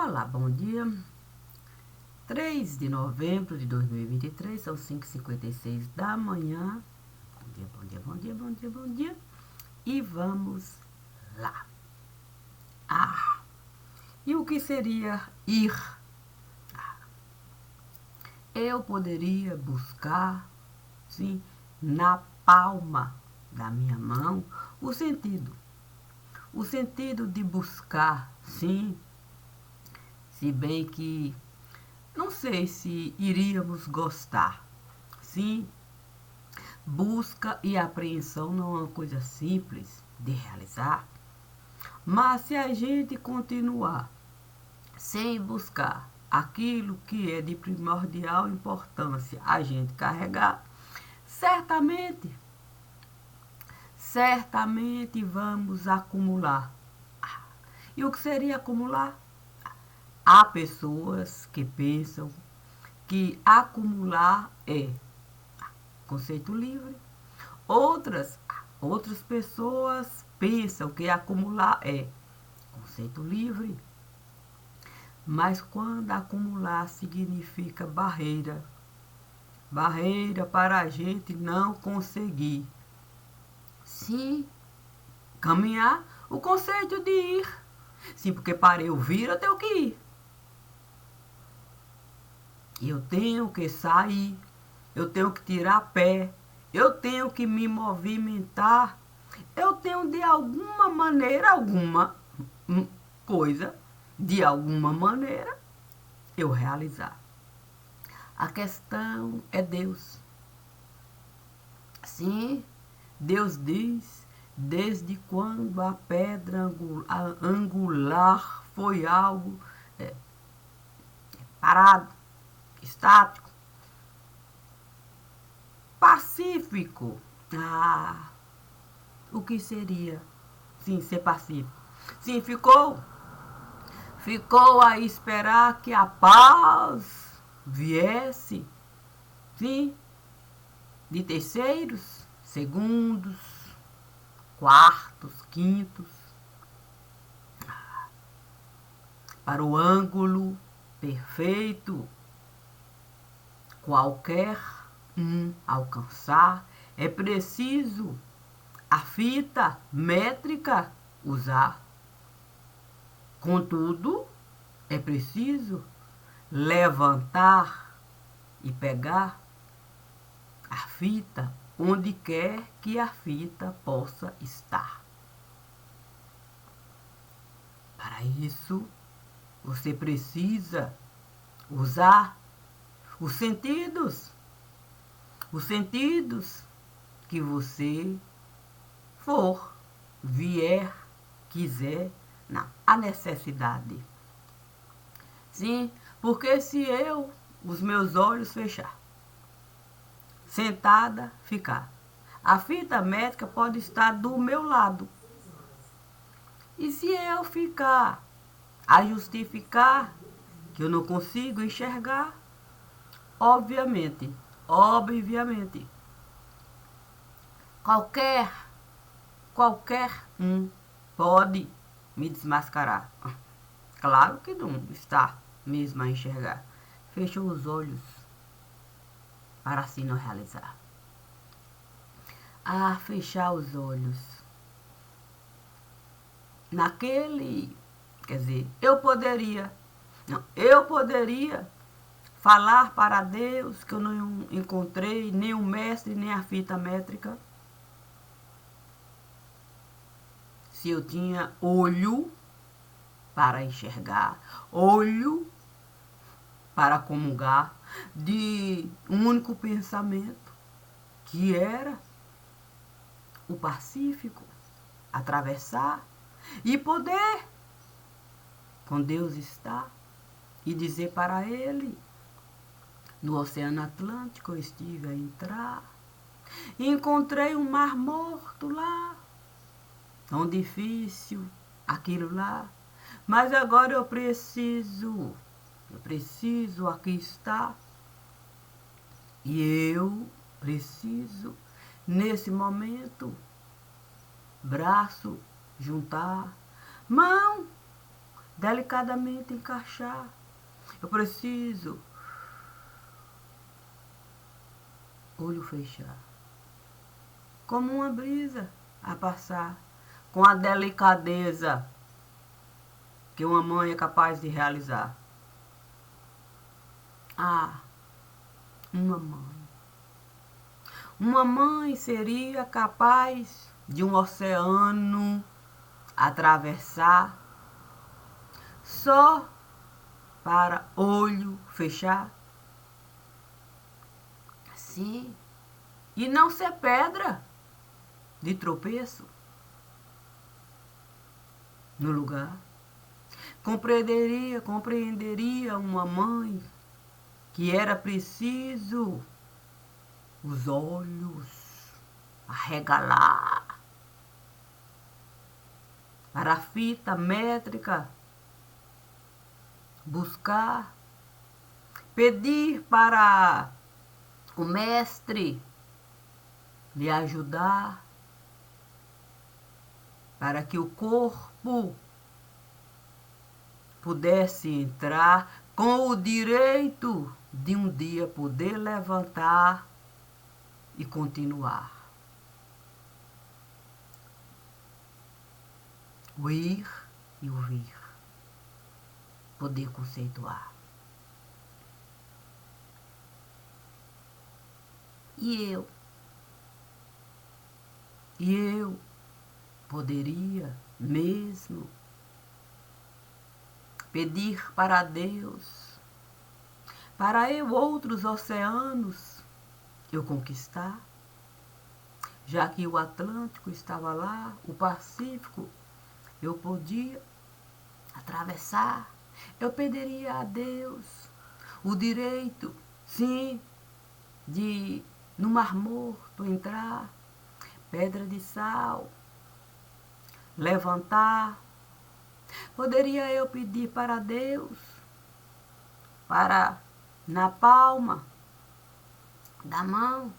Olá, bom dia. 3 de novembro de 2023, são 5h56 da manhã. Bom dia, bom dia, bom dia, bom dia, bom dia. E vamos lá. E o que seria ir? Eu poderia buscar, sim, na palma da minha mão, o sentido. O sentido de buscar, sim, se bem que não sei se iríamos gostar. Sim, busca e apreensão não é uma coisa simples de realizar, mas se a gente continuar sem buscar aquilo que é de primordial importância a gente carregar, certamente vamos acumular. E o que seria acumular? Há pessoas que pensam que acumular é conceito livre. Outras pessoas pensam que acumular é conceito livre. Mas quando acumular significa barreira para a gente não conseguir sim caminhar, o conceito de ir. Sim, porque para eu vir eu tenho que ir. Eu tenho que sair, eu tenho que tirar pé, eu tenho que me movimentar, eu tenho de alguma maneira, alguma coisa, de alguma maneira, eu realizar. A questão é Deus. Sim, Deus diz, desde quando a pedra angular foi algo parado, estático, pacífico. O que seria, sim, ser pacífico? Sim, ficou a esperar que a paz viesse, sim, de terceiros, segundos, quartos, quintos, para o ângulo perfeito, qualquer alcançar, é preciso a fita métrica usar. Contudo, é preciso levantar e pegar a fita onde quer que a fita possa estar. Para isso, você precisa usar os sentidos que você for, vier, quiser, a necessidade. Sim, porque se eu, os meus olhos fechar, sentada, ficar, a fita métrica pode estar do meu lado. E se eu ficar a justificar que eu não consigo enxergar, obviamente, qualquer pode me desmascarar. Claro que não está mesmo a enxergar. Fechou os olhos para assim não realizar. Fechar os olhos. Eu poderia falar para Deus que eu não encontrei nem o mestre, nem a fita métrica. Se eu tinha olho para enxergar, olho para comungar de um único pensamento, que era o Pacífico, atravessar e poder com Deus estar e dizer para Ele: no Oceano Atlântico eu estive a entrar e encontrei um mar morto lá, tão difícil aquilo lá, mas agora eu preciso aqui estar, e eu preciso nesse momento braço juntar, mão delicadamente encaixar. Eu preciso olho fechar, como uma brisa a passar, com a delicadeza que uma mãe é capaz de realizar. Ah, uma mãe. Uma mãe seria capaz de um oceano atravessar só para olho fechar? Sim, e não ser pedra de tropeço no lugar. Compreenderia uma mãe que era preciso os olhos arregalar para a fita métrica, buscar, pedir para o mestre lhe ajudar, para que o corpo pudesse entrar com o direito de um dia poder levantar e continuar. O ir e o vir. Poder conceituar. E eu poderia mesmo pedir para Deus, para eu outros oceanos eu conquistar, já que o Atlântico estava lá, o Pacífico eu podia atravessar. Eu pediria a Deus o direito, sim, de no Mar Morto entrar, pedra de sal, levantar. Poderia eu pedir para Deus, para na palma da mão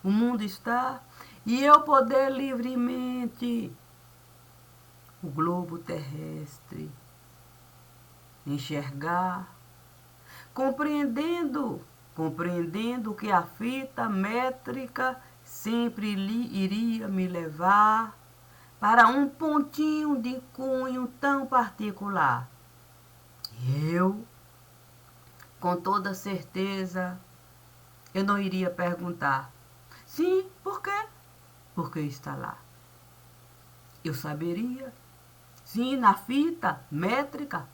o mundo está, e eu poder livremente o globo terrestre enxergar, compreendendo que a fita métrica sempre iria me levar para um pontinho de cunho tão particular. Eu, com toda certeza, eu não iria perguntar, sim, por quê? Porque está lá. Eu saberia, sim, na fita métrica,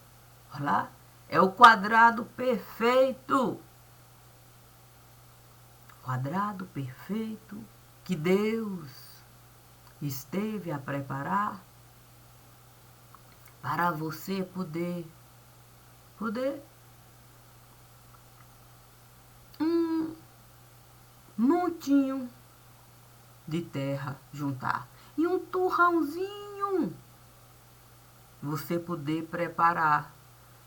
olha lá, é o quadrado perfeito. Quadrado perfeito que Deus esteve a preparar para você poder um montinho de terra juntar e um turrãozinho você poder preparar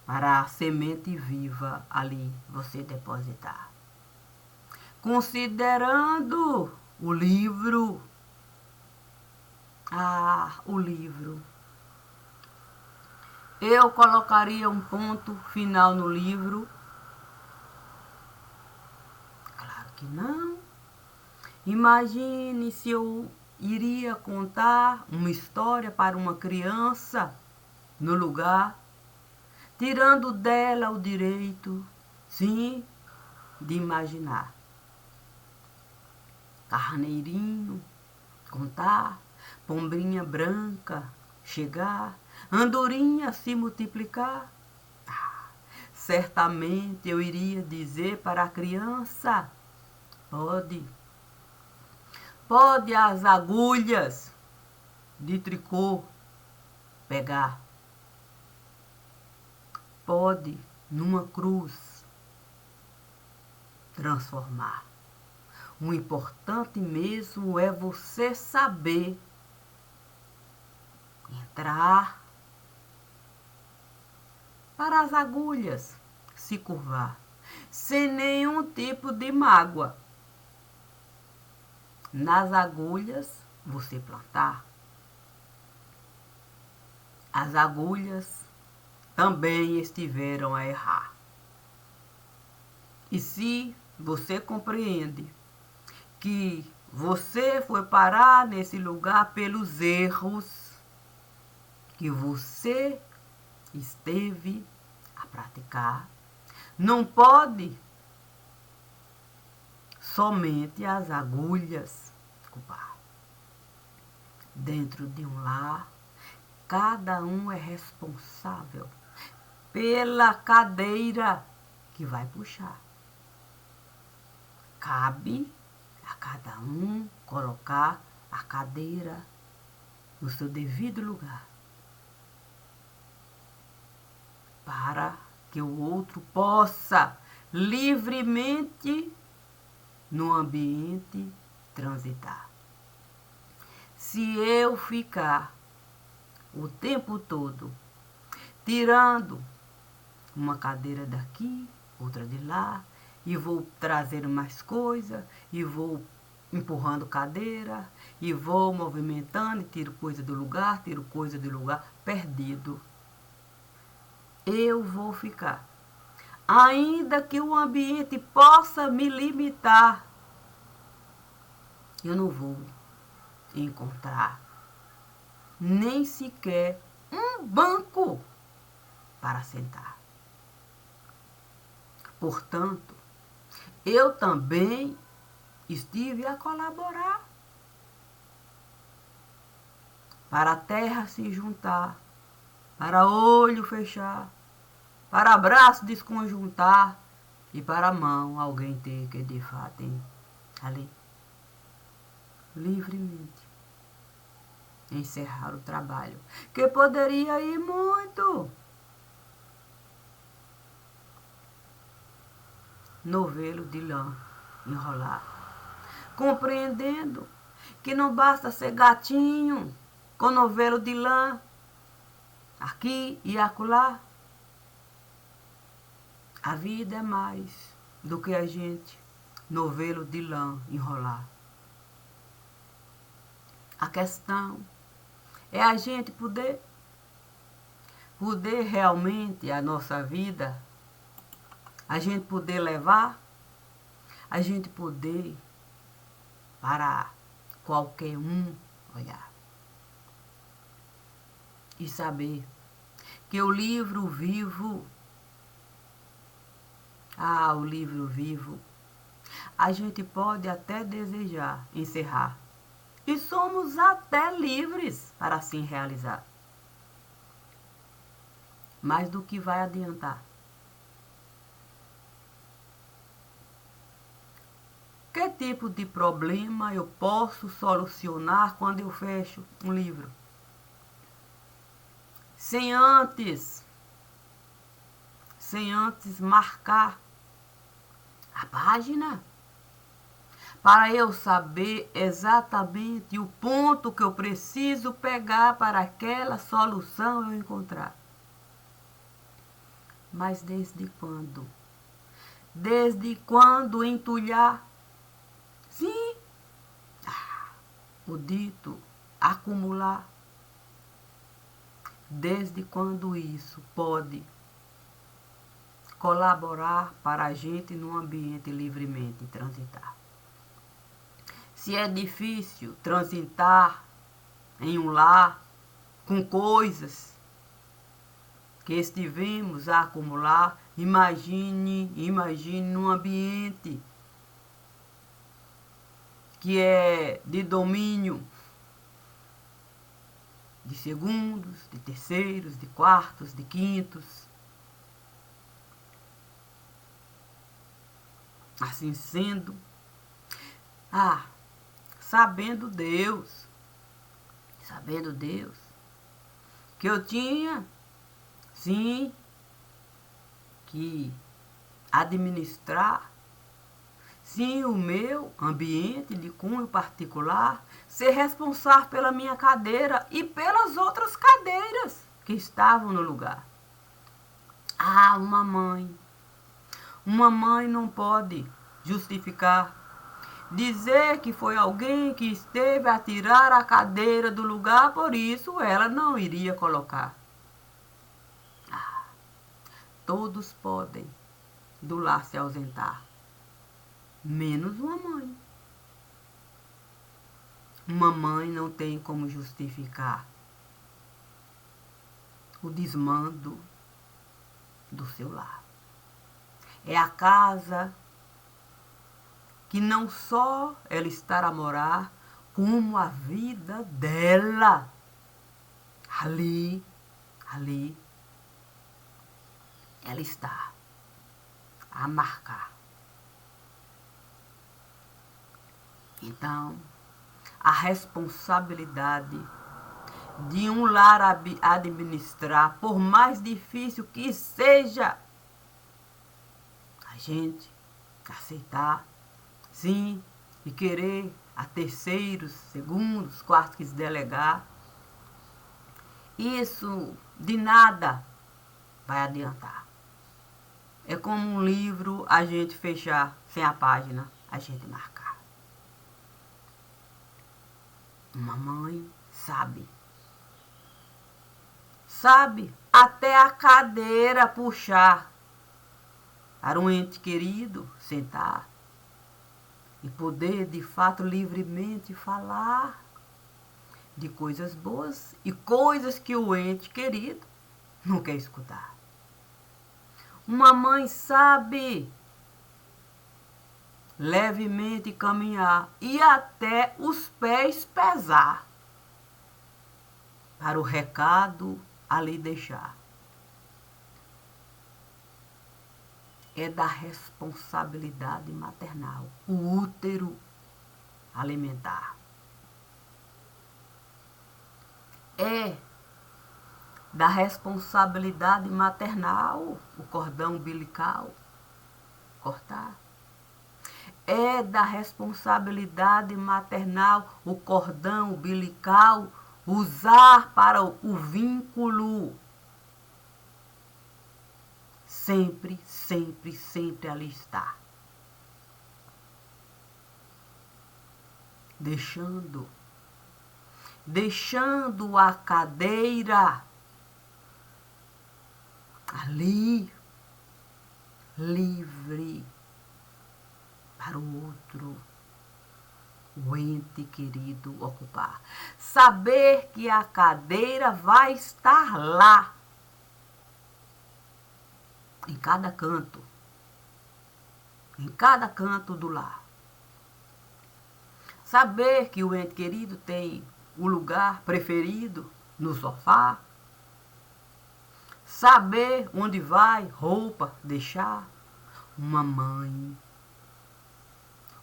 para a semente viva ali você depositar. Considerando o livro, o livro, eu colocaria um ponto final no livro? Claro que não. Imagine se eu iria contar uma história para uma criança no lugar, tirando dela o direito, sim, de imaginar. Carneirinho, contar, pombrinha branca, chegar, andorinha se multiplicar. Certamente eu iria dizer para a criança, pode as agulhas de tricô pegar, pode numa cruz transformar. O importante mesmo é você saber entrar para as agulhas se curvar, sem nenhum tipo de mágoa. Nas agulhas você plantar. As agulhas também estiveram a errar. E se você compreende que você foi parar nesse lugar pelos erros que você esteve a praticar, não pode somente as agulhas culpar. Dentro de um lar, cada um é responsável pela cadeira que vai puxar. Cabe a cada um colocar a cadeira no seu devido lugar, para que o outro possa livremente no ambiente transitar. Se eu ficar o tempo todo tirando uma cadeira daqui, outra de lá, e vou trazendo mais coisa, e vou empurrando cadeira, e vou movimentando, e tiro coisa do lugar, perdido. Eu vou ficar. Ainda que o ambiente possa me limitar, eu não vou encontrar nem sequer um banco para sentar. Portanto, eu também estive a colaborar para a terra se juntar, para olho fechar, para braço desconjuntar e para a mão alguém ter que de fato ali livremente encerrar o trabalho, que poderia ir muito. Novelo de lã enrolar, compreendendo que não basta ser gatinho com novelo de lã aqui e acolá. A vida é mais do que a gente novelo de lã enrolar. A questão é a gente poder realmente a nossa vida, a gente poder levar, a gente poder para qualquer um olhar e saber que o livro vivo, o livro vivo, a gente pode até desejar encerrar e somos até livres para assim realizar. Mas do que vai adiantar? Que tipo de problema eu posso solucionar quando eu fecho um livro? Sem antes marcar a página, para eu saber exatamente o ponto que eu preciso pegar para aquela solução eu encontrar. Mas desde quando? Desde quando entulhar? Sim, o dito acumular. Desde quando isso pode colaborar para a gente no ambiente livremente transitar? Se é difícil transitar em um lar com coisas que estivemos a acumular, imagine num ambiente que é de domínio de segundos, de terceiros, de quartos, de quintos. Assim sendo, sabendo Deus, que eu tinha, sim, que administrar, sim, o meu ambiente de cunho particular, ser responsável pela minha cadeira e pelas outras cadeiras que estavam no lugar. Uma mãe não pode justificar, dizer que foi alguém que esteve a tirar a cadeira do lugar, por isso ela não iria colocar. todos podem do lar se ausentar, menos uma mãe. Uma mãe não tem como justificar o desmando do seu lar. É a casa que não só ela está a morar, como a vida dela. Ali, ela está a marcar. Então, a responsabilidade de um lar administrar, por mais difícil que seja, a gente aceitar, sim, e querer a terceiros, segundos, quartos que se delegar, isso de nada vai adiantar. É como um livro a gente fechar sem a página, a gente marcar. Uma mãe sabe até a cadeira puxar para um ente querido sentar e poder de fato livremente falar de coisas boas e coisas que o ente querido não quer escutar. Uma mãe sabe levemente caminhar e até os pés pesar para o recado ali deixar. É da responsabilidade maternal o útero alimentar. É da responsabilidade maternal o cordão umbilical cortar. É da responsabilidade maternal o cordão umbilical usar para o vínculo. Sempre, sempre, sempre ali está. Deixando a cadeira ali, livre para o outro, o ente querido ocupar. Saber que a cadeira vai estar lá, em cada canto do lar. Saber que o ente querido tem um lugar preferido no sofá. Saber onde vai, roupa, deixar. Uma mãe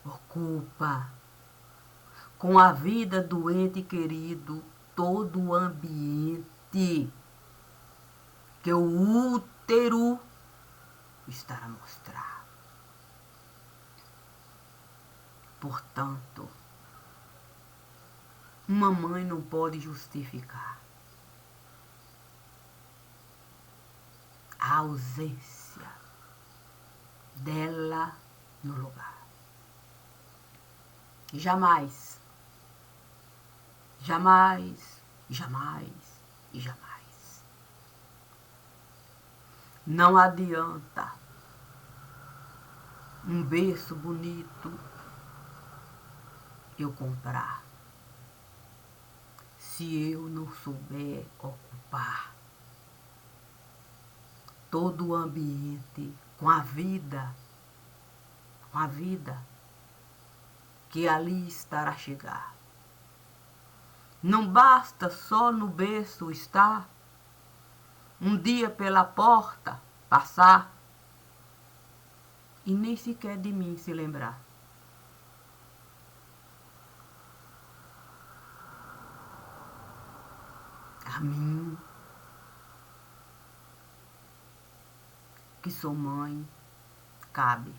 ocupa com a vida do ente querido todo o ambiente que o útero está a mostrar. Portanto, uma mãe não pode justificar a ausência dela no lugar. Jamais, jamais, jamais e jamais. Não adianta um berço bonito eu comprar se eu não souber ocupar todo o ambiente com a vida que ali está a chegar. Não basta só no berço estar, um dia pela porta passar e nem sequer de mim se lembrar. A mim, que sou mãe, cabe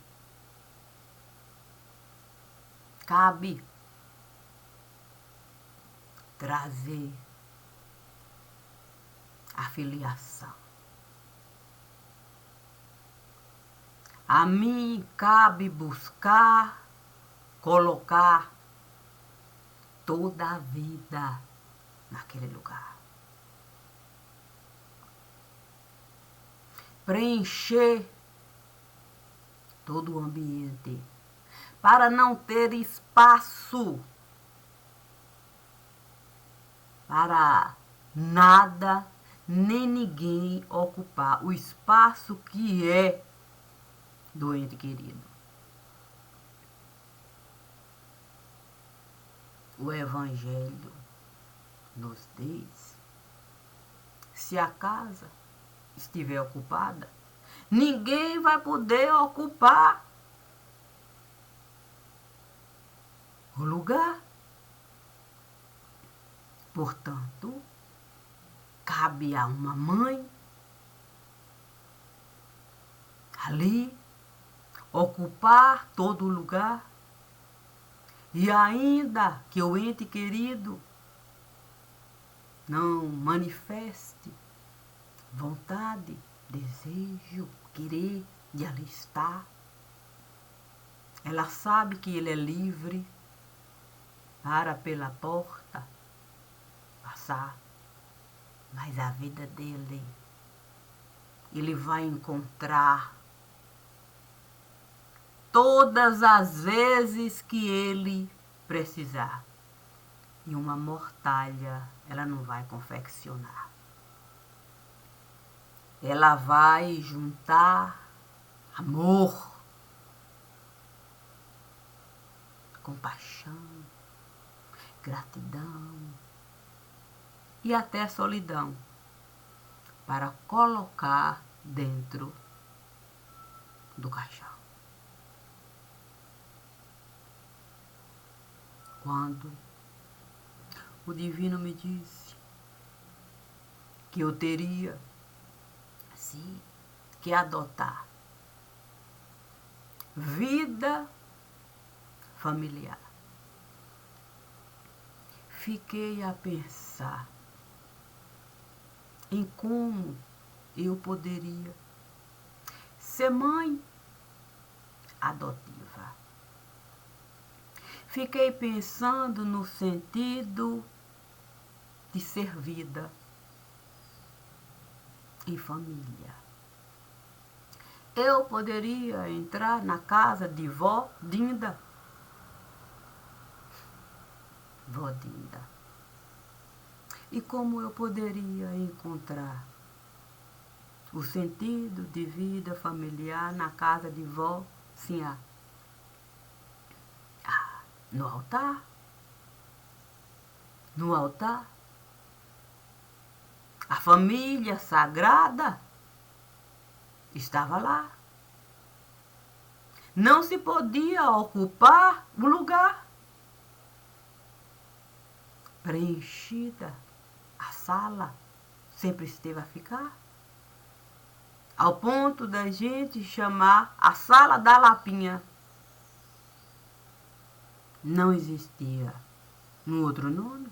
trazer a filiação. A mim cabe buscar, colocar toda a vida naquele lugar. preencher todo o ambiente, para não ter espaço para nada nem ninguém ocupar o espaço que é do ente querido. O Evangelho nos diz: se a casa estiver ocupada, ninguém vai poder ocupar o lugar. Portanto, cabe a uma mãe ali ocupar todo o lugar, e ainda que o ente querido não manifeste vontade, desejo, querer de ali estar, ela sabe que ele é livre para pela porta passar, mas a vida dele, ele vai encontrar todas as vezes que ele precisar. E uma mortalha ela não vai confeccionar. Ela vai juntar amor, compaixão, gratidão e até solidão para colocar dentro do caixão. Quando o Divino me disse que eu teria, sim, que adotar vida familiar, fiquei a pensar em como eu poderia ser mãe adotiva. Fiquei pensando no sentido de ser vida em família. Eu poderia entrar na casa de vó Dinda. Vó Dinda. E como eu poderia encontrar o sentido de vida familiar na casa de vó Sinhá? No altar. No altar. A família sagrada estava lá. Não se podia ocupar o lugar. Preenchida, a sala sempre esteve a ficar. Ao ponto da gente chamar a sala da Lapinha. Não existia um outro nome.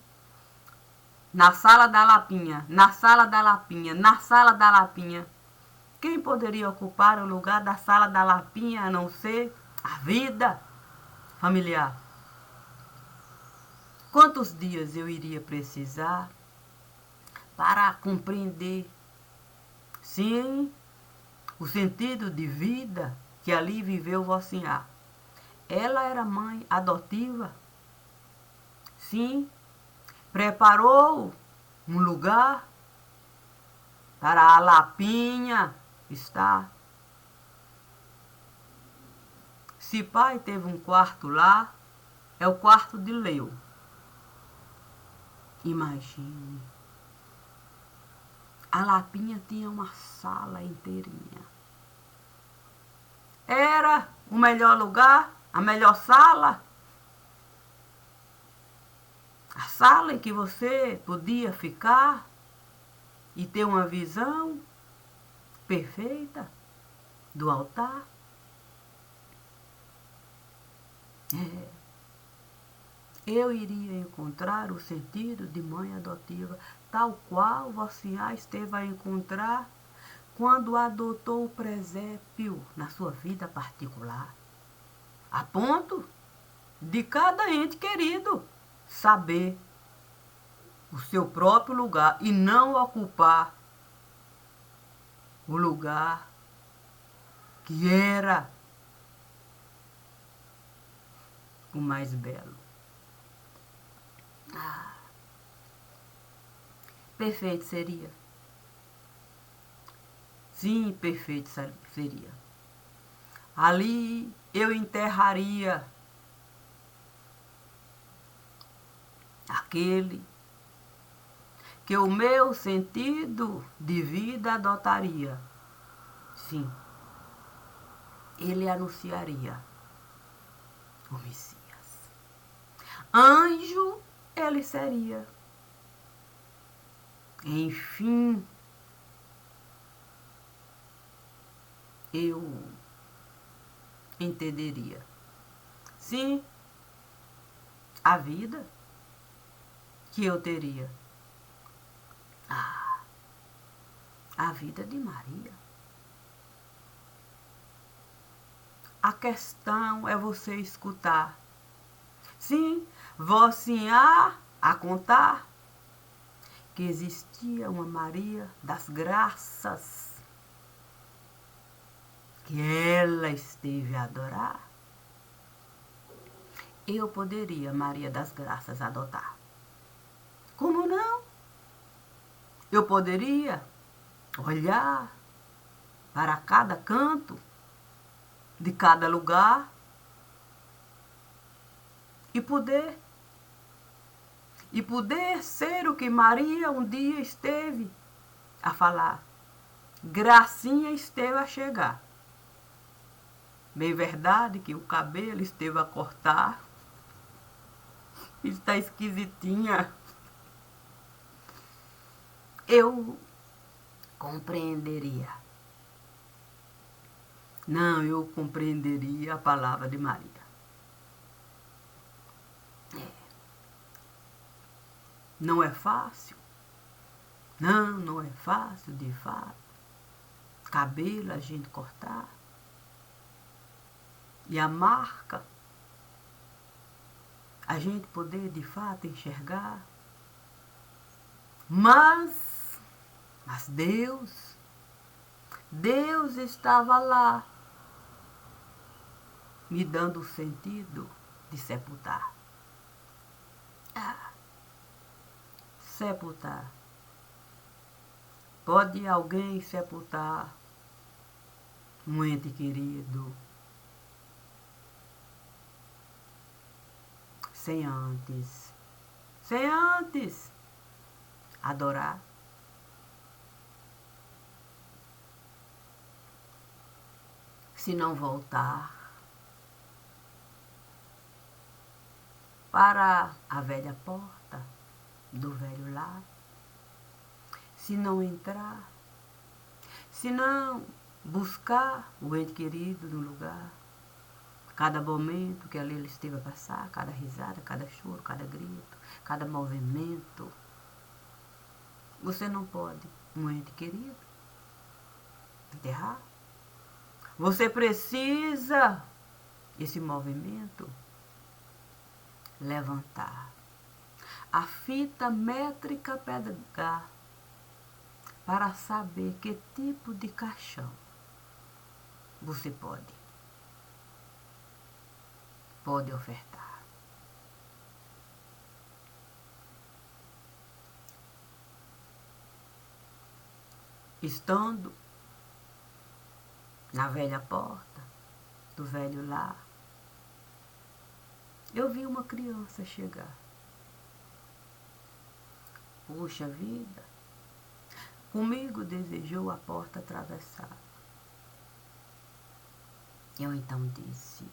Na sala da Lapinha, na sala da Lapinha, na sala da Lapinha. Quem poderia ocupar o lugar da sala da Lapinha a não ser a vida familiar? Quantos dias eu iria precisar para compreender, sim, o sentido de vida que ali viveu Vocinha? Ela era mãe adotiva, sim, preparou um lugar para a Lapinha estar. Se pai teve um quarto lá, é o quarto de Leu. Imagine, a Lapinha tinha uma sala inteirinha. Era o melhor lugar, a melhor sala. A sala em que você podia ficar e ter uma visão perfeita do altar. Eu iria encontrar o sentido de mãe adotiva, tal qual Vocinha esteve a encontrar quando adotou o presépio na sua vida particular, a ponto de cada ente querido saber o seu próprio lugar e não ocupar o lugar que era o mais belo. Ah, perfeito seria. Sim, perfeito seria. Ali eu enterraria aquele que o meu sentido de vida adotaria. Sim, ele anunciaria o Messias. Anjo ele seria. Enfim, eu entenderia. Sim, a vida que eu teria. Ah, a vida de Maria. A questão é você escutar. Sim, vocinhar a contar que existia uma Maria das Graças que ela esteve a adorar. Eu poderia, Maria das Graças, adotar. Como não? Eu poderia olhar para cada canto de cada lugar e poder ser o que Maria um dia esteve a falar. Gracinha esteve a chegar. Bem verdade que o cabelo esteve a cortar. Está esquisitinha. Eu compreenderia. Não, eu compreenderia a palavra de Maria. Não é fácil. Não, não é fácil, de fato. Cabelo a gente cortar. E a marca, a gente poder de fato enxergar. Mas Deus estava lá, me dando o sentido de sepultar. Sepultar. Pode alguém sepultar um ente querido sem antes adorar? Se não voltar para a velha porta do velho lar, se não entrar, se não buscar o ente querido no lugar, cada momento que ali ele esteve a passar, cada risada, cada choro, cada grito, cada movimento, você não pode um ente querido enterrar. Você precisa esse movimento levantar a fita métrica pegar para saber que tipo de caixão você pode ofertar. Estando na velha porta do velho lar, eu vi uma criança chegar. Puxa vida, comigo desejou a porta atravessar. Eu então disse: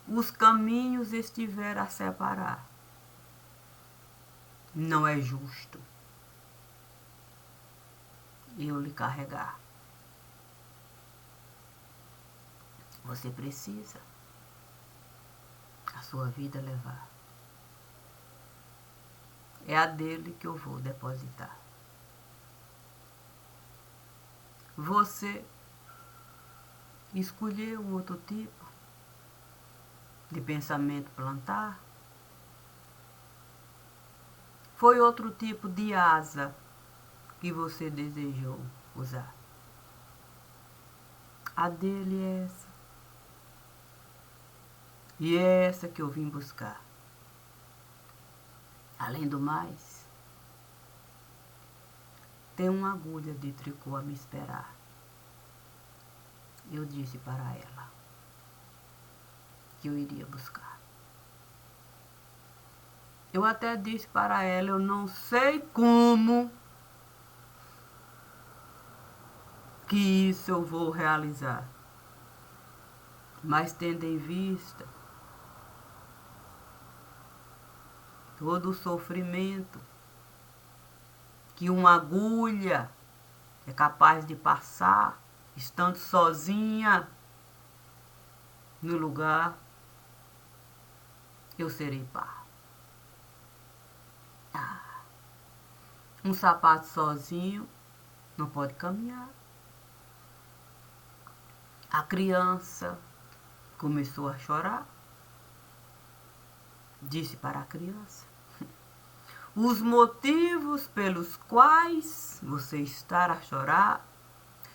os caminhos estiveram a separar. Não é justo eu lhe carregar. Você precisa a sua vida levar. É a dele que eu vou depositar. Você escolheu um outro tipo de pensamento plantar? Foi outro tipo de asa que você desejou usar? A dele é essa. E é essa que eu vim buscar. Além do mais, tem uma agulha de tricô a me esperar. Eu disse para ela que eu iria buscar. Eu até disse para ela, eu não sei como que isso eu vou realizar. Mas tendo em vista todo o sofrimento que uma agulha é capaz de passar, estando sozinha no lugar, eu serei pá. Um sapato sozinho não pode caminhar. A criança começou a chorar. Disse para a criança: os motivos pelos quais você está a chorar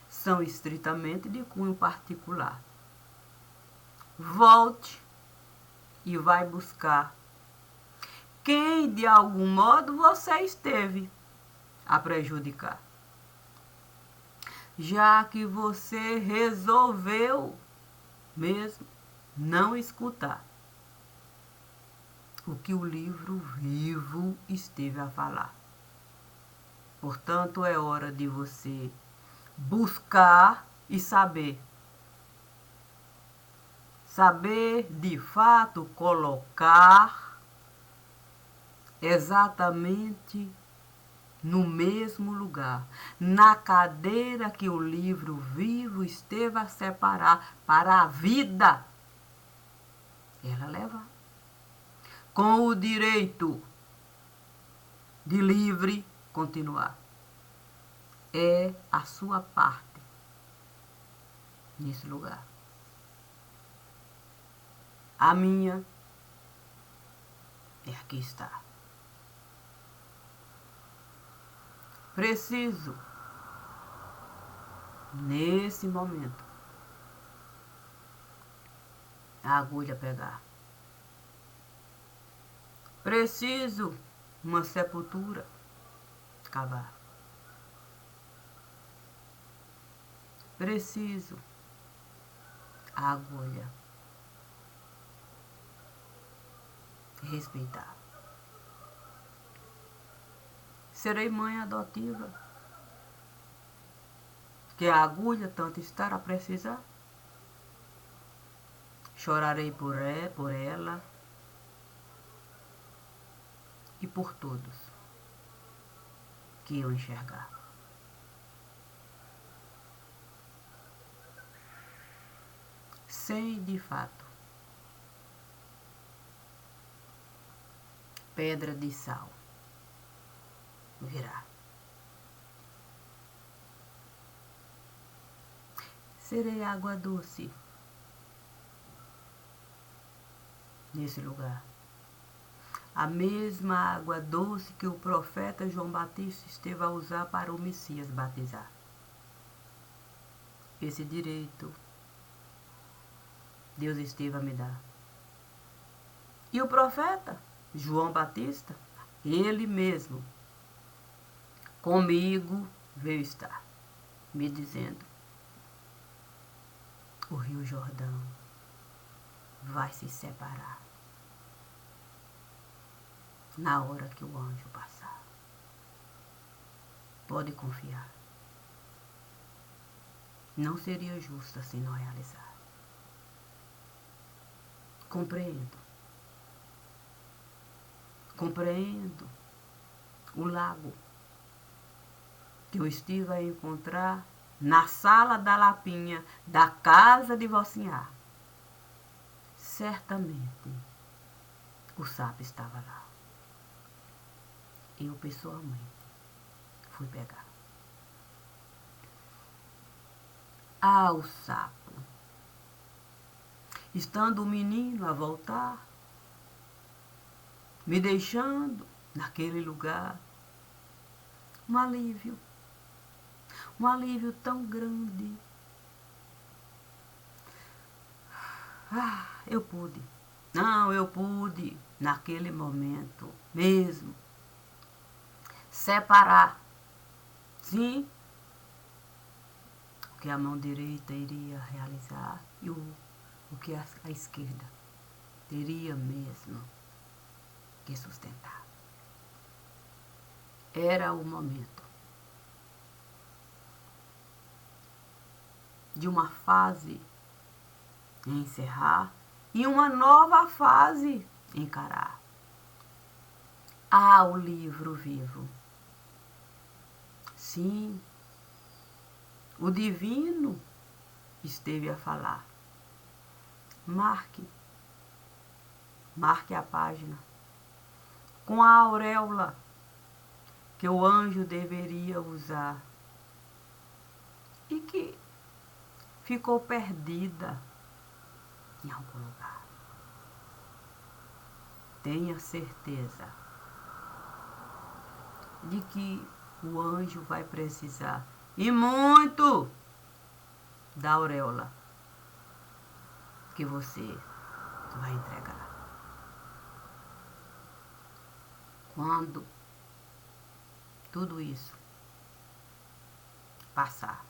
são estritamente de cunho particular. Volte e vai buscar quem de algum modo você esteve a prejudicar. Já que você resolveu mesmo não escutar o que o livro vivo esteve a falar. Portanto, é hora de você buscar e saber. Saber, de fato, colocar exatamente no mesmo lugar, na cadeira que o livro vivo esteve a separar para a vida. Ela leva. Com o direito de livre continuar. É a sua parte nesse lugar. A minha é aqui está. Preciso, nesse momento, a agulha pegar. Preciso uma sepultura cavar. Preciso a agulha respeitar. Serei mãe adotiva, que a agulha tanto estar a precisar. Chorarei por ela e por todos que eu enxergar. Sem, de fato, pedra de sal virá. Serei água doce nesse lugar. A mesma água doce que o profeta João Batista esteve a usar para o Messias batizar. Esse direito Deus esteve a me dar. E o profeta João Batista, ele mesmo, comigo veio estar, me dizendo: o Rio Jordão vai se separar na hora que o anjo passar. Pode confiar. Não seria justo assim não realizar. Compreendo. Compreendo o lago que eu estive a encontrar na sala da lapinha da casa de Vocinhar. Certamente o sapo estava lá. Eu pessoalmente fui pegar. Ah, o sapo. Estando o menino a voltar, me deixando naquele lugar, um alívio tão grande, Eu pude. Não, eu pude, naquele momento mesmo, separar, sim, o que a mão direita iria realizar e o que a esquerda teria mesmo que sustentar. Era o momento de uma fase encerrar e uma nova fase encarar. O livro vivo. Sim, o divino esteve a falar. Marque a página com a auréola que o anjo deveria usar e que ficou perdida em algum lugar. Tenha certeza de que o anjo vai precisar, e muito, da auréola que você vai entregar. Quando tudo isso passar,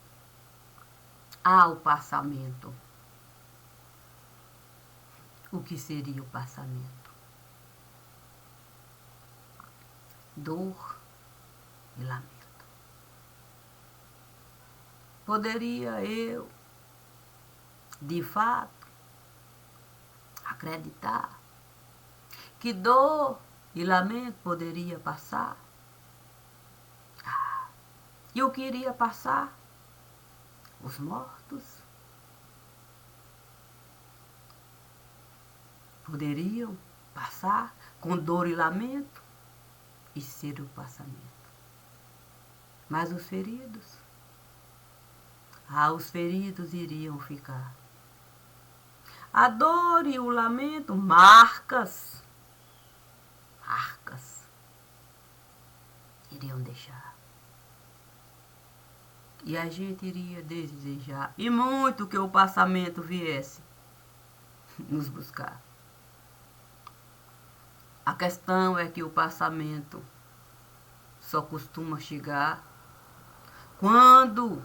o passamento. O que seria o passamento? Dor e lamento. Poderia eu, de fato, acreditar que dor e lamento poderia passar? E o que iria passar? Os mortos poderiam passar com dor e lamento e ser o passamento. Mas os feridos? Os feridos iriam ficar. A dor e o lamento, marcas, iriam deixar. E a gente iria desejar, e muito, que o passamento viesse nos buscar. A questão é que o passamento só costuma chegar quando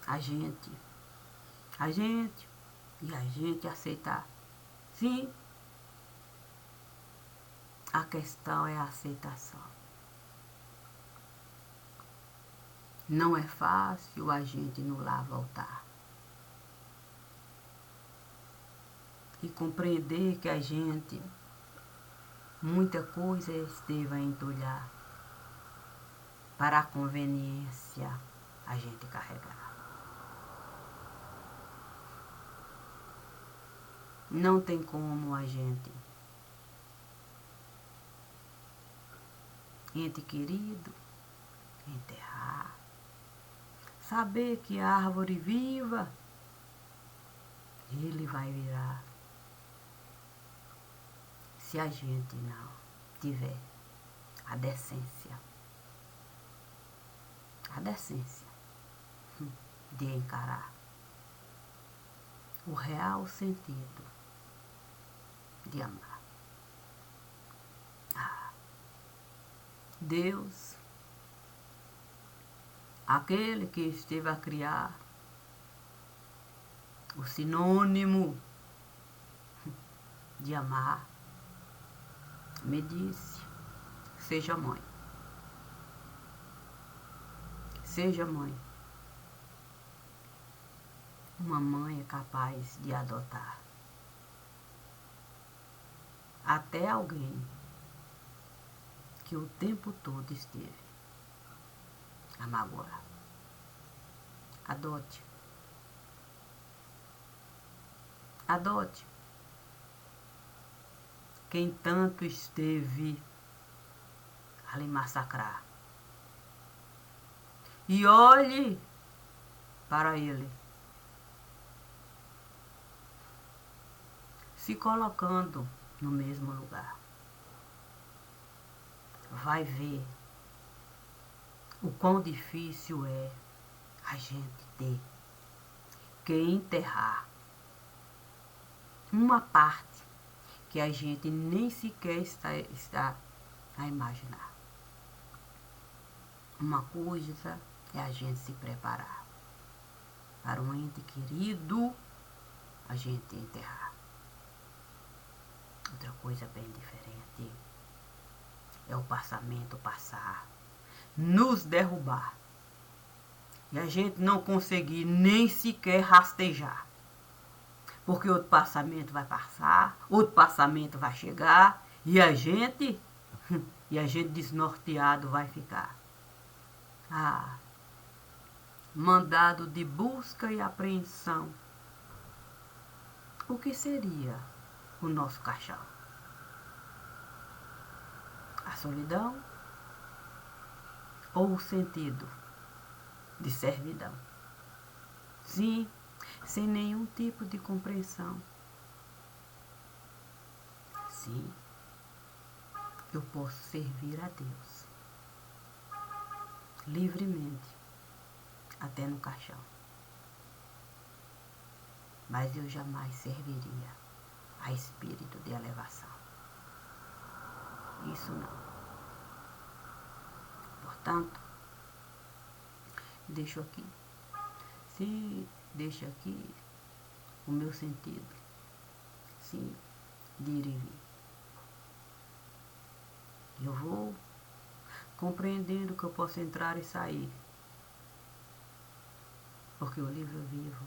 a gente aceitar. Sim, a questão é a aceitação. Não é fácil a gente ir lá voltar. E compreender que a gente, muita coisa esteve a entulhar para a conveniência a gente carregar. Não tem como a gente, ente querido, enterrar. Saber que a árvore viva, ele vai virar. Se a gente não tiver a decência de encarar o real sentido de amar. Deus, aquele que esteve a criar o sinônimo de amar, me disse: seja mãe. Seja mãe. Uma mãe é capaz de adotar até alguém que o tempo todo esteve a magoar. Adote. Adote quem tanto esteve a lhe massacrar. E olhe para ele, se colocando no mesmo lugar. Vai ver o quão difícil é a gente ter que enterrar uma parte que a gente nem sequer está a imaginar. Uma coisa é a gente se preparar para um ente querido, a gente enterrar. Outra coisa bem diferente é o passamento passar, nos derrubar, e a gente não conseguir nem sequer rastejar. Porque outro passamento vai passar, outro passamento vai chegar, e a gente desnorteado vai ficar. Ah, mandado de busca e apreensão. O que seria o nosso caixão? A solidão ou o sentido de servidão? Sim, sem nenhum tipo de compreensão. Sim, eu posso servir a Deus livremente, até no caixão. Mas eu jamais serviria a espírito de elevação. Isso não. Portanto, deixo aqui. Sim, deixo aqui o meu sentido. Sim, de ir e vir. Eu vou compreendendo que eu posso entrar e sair. Porque o livro vivo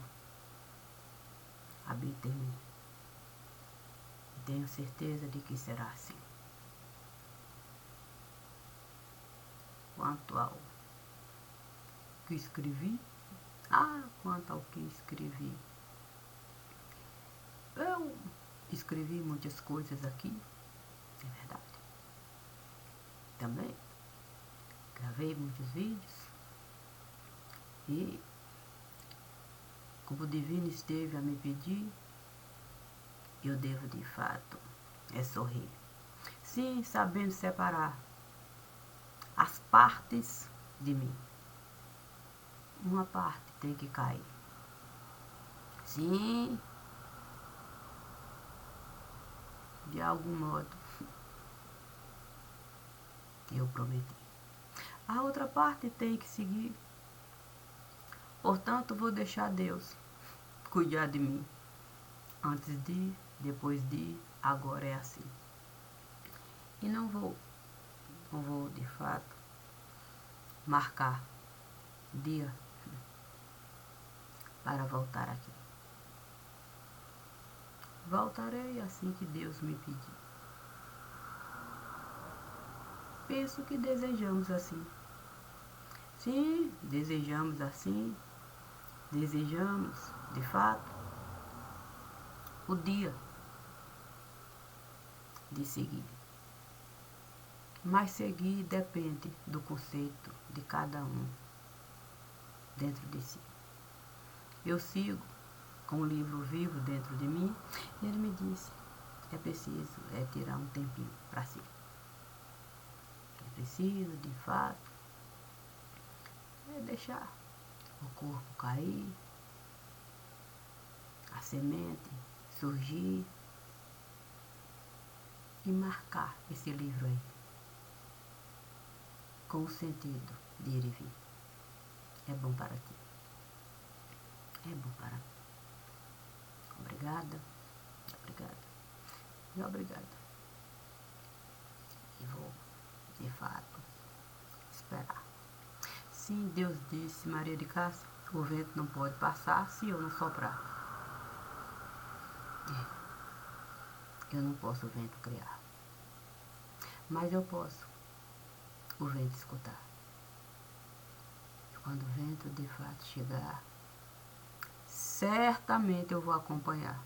habita em mim. E tenho certeza de que será assim. Quanto ao que escrevi, quanto ao que escrevi, eu escrevi muitas coisas aqui, é verdade. Também gravei muitos vídeos e, como o divino esteve a me pedir, eu devo de fato sorrir. Sim, sabendo separar as partes de mim. Uma parte tem que cair. Sim, de algum modo eu prometi. A outra parte tem que seguir. Portanto, vou deixar Deus cuidar de mim. Antes de, depois de, agora é assim. E não vou de fato marcar dia para voltar aqui. Voltarei assim que Deus me pedir. Penso que desejamos assim. Sim, desejamos assim. Desejamos, de fato, o dia de seguir. Mas seguir depende do conceito de cada um dentro de si. Eu sigo com o livro vivo dentro de mim e ele me disse: é preciso tirar um tempinho para si. É preciso, de fato, deixar o corpo cair, a semente surgir e marcar esse livro aí com o sentido de ir e vir. É bom para ti. É bom para mim. Obrigada, obrigada e obrigada. E vou, de fato, esperar. Sim, Deus disse, Maria de Cássia, o vento não pode passar se eu não soprar. Eu não posso o vento criar. Mas eu posso o vento escutar. E quando o vento de fato chegar, certamente eu vou acompanhar.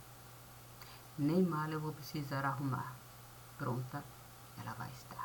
Nem mal eu vou precisar arrumar. Pronta ela vai estar.